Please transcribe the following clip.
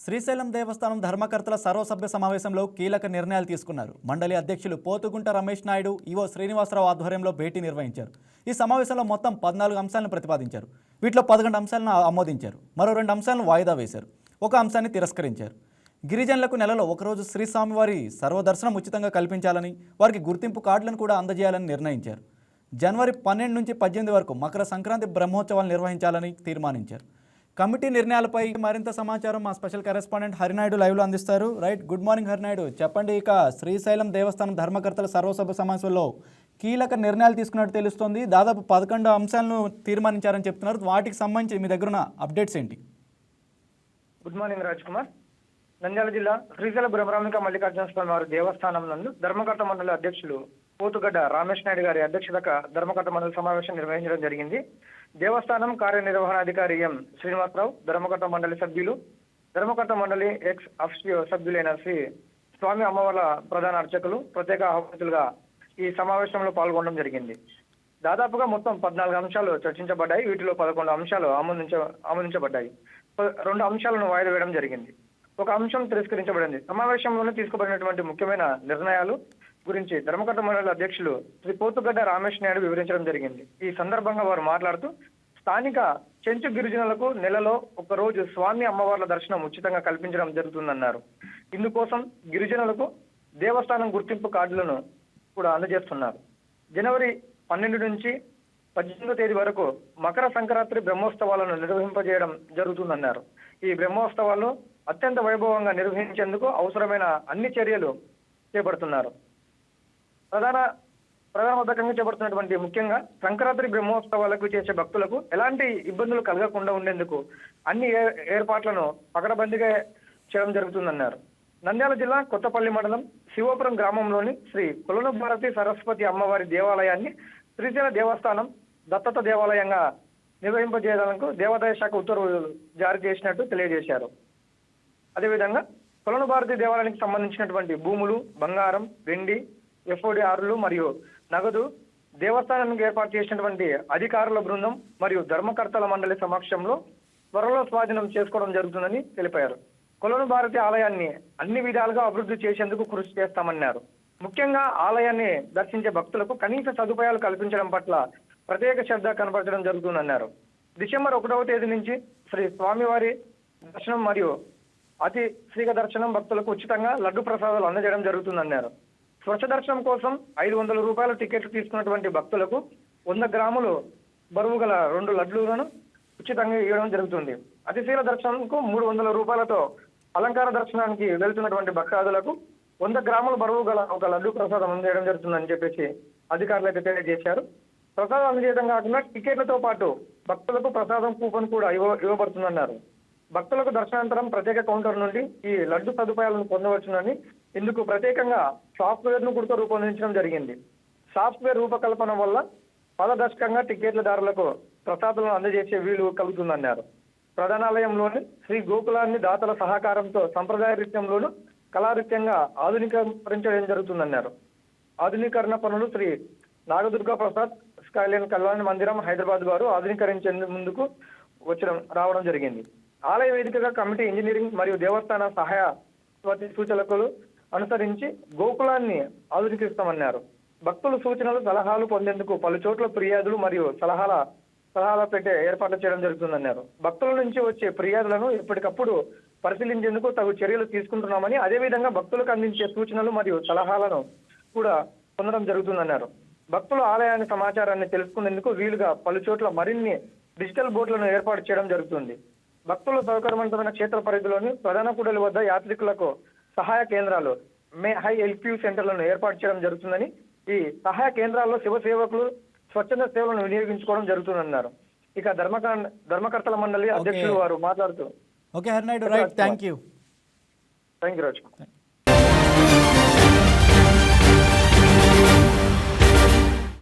శ్రీశైలం దేవస్థానం ధర్మకర్తల సర్వసభ్య సమావేశంలో కీలక నిర్ణయాలు తీసుకున్నారు. మండలి అధ్యక్షులు పోతుగుంట రమేష్ నాయుడు, ఈవో శ్రీనివాసరావు ఆధ్వర్యంలో భేటీ నిర్వహించారు. ఈ సమావేశంలో మొత్తం 14 అంశాలను ప్రతిపాదించారు. వీటిలో 11 అంశాలను ఆమోదించారు. మరో 2 అంశాలను వాయిదా వేశారు. ఒక అంశాన్ని తిరస్కరించారు. గిరిజనులకు నెలలో ఒకరోజు శ్రీ స్వామివారి సర్వదర్శనం ఉచితంగా కల్పించాలని, వారికి గుర్తింపు కార్డులను కూడా అందజేయాలని నిర్ణయించారు. జనవరి 12 నుంచి 18 వరకు మకర సంక్రాంతి బ్రహ్మోత్సవాలు నిర్వహించాలని తీర్మానించారు. కమిటీ నిర్ణయాలపై మరింత సమాచారం మా స్పెషల్ కరెస్పాండెంట్ హరినాయుడు లైవ్లో అందిస్తారు. Right, good morning Hari Naidu. చెప్పండి, ఇక శ్రీశైలం దేవస్థానం ధర్మకర్తల సర్వసభ సమావేశంలో కీలక నిర్ణయాలు తీసుకున్నట్టు తెలుస్తోంది. దాదాపు 11 అంశాలను తీర్మానించారని చెప్తున్నారు. వాటికి సంబంధించి మీ దగ్గర ఉన్న అప్డేట్స్ ఏంటి? Good morning Raj Kumar. నంద్యాల జిల్లా శ్రీశైల బ్రహ్మరామిక మల్లికార్జున స్వామి వారి దేవస్థానం నందు ధర్మకర్త మండలి అధ్యక్షులు పోతుగడ్డ రమేష్ నాయుడు గారి అధ్యక్షత ధర్మకర్త మండలి సమావేశం నిర్వహించడం జరిగింది. దేవస్థానం కార్యనిర్వహణాధికారి ఎం శ్రీనివాసరావు, ధర్మకర్త మండలి సభ్యులు, ధర్మకర్త మండలి ఎక్స్ అఫిషియో సభ్యులైన శ్రీ స్వామి అమ్మవార్ల ప్రధాన అర్చకులు ప్రత్యేక ఆహ్వానితులుగా ఈ సమావేశంలో పాల్గొనడం జరిగింది. దాదాపుగా మొత్తం 14 అంశాలు చర్చించబడ్డాయి. వీటిలో 11 అంశాలు ఆమోదించబడ్డాయి. 2 అంశాలను వాయిదా వేయడం జరిగింది. ఒక అంశం తిరస్కరించబడింది. సమావేశంలోనే తీసుకోబడినటువంటి ముఖ్యమైన నిర్ణయాలు గురించి ధర్మకర్త మండలి అధ్యక్షులు శ్రీ పోతుగడ్డ రమేష్ నాయుడు వివరించడం జరిగింది. ఈ సందర్భంగా వారు మాట్లాడుతూ, స్థానిక చెంచు గిరిజనులకు నెలలో ఒక రోజు స్వామి అమ్మవార్ల దర్శనం ఉచితంగా కల్పించడం జరుగుతుందన్నారు. ఇందుకోసం గిరిజనులకు దేవస్థానం గుర్తింపు కార్డులను కూడా అందజేస్తున్నారు. జనవరి 12 నుంచి 18వ తేదీ వరకు మకర సంక్రాంతి బ్రహ్మోత్సవాలను నిర్వహింపజేయడం జరుగుతుందన్నారు. ఈ బ్రహ్మోత్సవాలు అత్యంత వైభవంగా నిర్వహించేందుకు అవసరమైన అన్ని చర్యలు చేపడుతున్నారు. ప్రధానబద్ధకంగా చేపడుతున్నటువంటి ముఖ్యంగా సంక్రాంతి బ్రహ్మోత్సవాలకు చేసే భక్తులకు ఎలాంటి ఇబ్బందులు కలగకుండా ఉండేందుకు అన్ని ఏర్పాట్లను పకడ్బందీగా చేయడం జరుగుతుందన్నారు. నంద్యాల జిల్లా కొత్తపల్లి మండలం శివపురం గ్రామంలోని శ్రీ కొలను భారతి సరస్వతి అమ్మవారి దేవాలయాన్ని శ్రీశైల దేవస్థానం దత్తత దేవాలయంగా నిర్వహింపజేయడానికి దేవాదాయ శాఖ ఉత్తర్వులు జారీ చేసినట్టు తెలియజేశారు. అదేవిధంగా కొలను భారతి దేవాలయానికి సంబంధించినటువంటి భూములు, బంగారం, వెండి, FODRలు మరియు నగదు దేవస్థానానికి ఏర్పాటు చేసినటువంటి అధికారుల బృందం మరియు ధర్మకర్తల మండలి సమక్షంలో త్వరలో స్వాధీనం చేసుకోవడం జరుగుతుందని తెలిపారు. కొలను భారతి ఆలయాన్ని అన్ని విధాలుగా అభివృద్ధి చేసేందుకు కృషి చేస్తామన్నారు. ముఖ్యంగా ఆలయాన్ని దర్శించే భక్తులకు కనీస సదుపాయాలు కల్పించడం పట్ల ప్రత్యేక శ్రద్ధ కనబరచడం జరుగుతుందన్నారు. డిసెంబర్ 1వ తేదీ నుంచి శ్రీ స్వామివారి దర్శనం మరియు అతి శ్రీక దర్శనం భక్తులకు ఉచితంగా లడ్డు ప్రసాదాలు అందజేయడం జరుగుతుందన్నారు. స్వచ్ఛ దర్శనం కోసం 500 రూపాయల టికెట్లు తీసుకున్నటువంటి భక్తులకు 100 గ్రాములు బరువు గల 2 లడ్లులను ఉచితంగా ఇవ్వడం జరుగుతుంది. అతిశీల దర్శనంకు 300 రూపాయలతో అలంకార దర్శనానికి వెళ్తున్నటువంటి భక్తాదులకు 100 గ్రాముల బరువు గల ఒక లడ్డు ప్రసాదం అందజేయడం జరుగుతుందని చెప్పేసి అధికారులు అయితే తెలియజేశారు. ప్రసాదం అందజేయడం కాకుండా టికెట్లతో పాటు భక్తులకు ప్రసాదం కూపన్ కూడా ఇవ్వబడుతుందన్నారు. భక్తులకు దర్శనానంతరం ప్రత్యేక కౌంటర్ నుండి ఈ లడ్డు సదుపాయాలను పొందవచ్చునని, ఇందుకు ప్రత్యేకంగా సాఫ్ట్వేర్ ను కూడా రూపొందించడం జరిగింది. సాఫ్ట్వేర్ రూపకల్పన వల్ల పారదర్శకంగా టికెట్లదారులకు ప్రసాదాలను అందజేసే వీలు కలుగుతుందన్నారు. ప్రధానాలయంలోని శ్రీ గోకులాన్ని దాతల సహకారంతో సంప్రదాయ రీత్యంలోను కళారీత్యంగా ఆధునీకరించడం జరుగుతుందన్నారు. ఆధునీకరణ పనులు శ్రీ నాగదుర్గా ప్రసాద్ స్కైలైన్ కళ్యాణ మందిరం హైదరాబాద్ వారు ఆధునీకరించేందుకు ముందుకు రావడం జరిగింది. ఆలయ వేదికగా కమిటీ ఇంజనీరింగ్ మరియు దేవస్థాన సహాయ సూచనలు అనుసరించి గోకులాన్ని ఆధునీకరిస్తామన్నారు. భక్తుల సూచనలు, సలహాలు పొందేందుకు పలు చోట్ల ఫిర్యాదులు మరియు సలహాల పెట్టే ఏర్పాట్లు చేయడం జరుగుతుందన్నారు. భక్తుల నుంచి వచ్చే ఫిర్యాదులను ఎప్పటికప్పుడు పరిశీలించేందుకు తగు చర్యలు తీసుకుంటున్నామని, అదేవిధంగా భక్తులకు అందించే సూచనలు మరియు సలహాలను కూడా పొందడం జరుగుతుందన్నారు. భక్తులు ఆలయాన్ని సమాచారాన్ని తెలుసుకునేందుకు వీలుగా పలు చోట్ల మరిన్ని డిజిటల్ బోర్డులను ఏర్పాటు చేయడం జరుగుతుంది. భక్తుల సౌకర్యవంతమైన క్షేత్ర పరిధిలోని ప్రధాన కూడలి వద్ద యాత్రికులకు సహాయ కేంద్రాలు హై LPU సెంటర్లను ఏర్పాటు చేయడం జరుగుతుందని, ఈ సహాయ కేంద్రాల్లో శివ సేవకులు స్వచ్ఛంద సేవలను వినియోగించుకోవడం జరుగుతుందన్నారు. ఇక ధర్మకర్తల మండలి అధ్యక్షులు వారు మాట్లాడుతూ okay Hari Naidu, right, thank you Raj Kumar.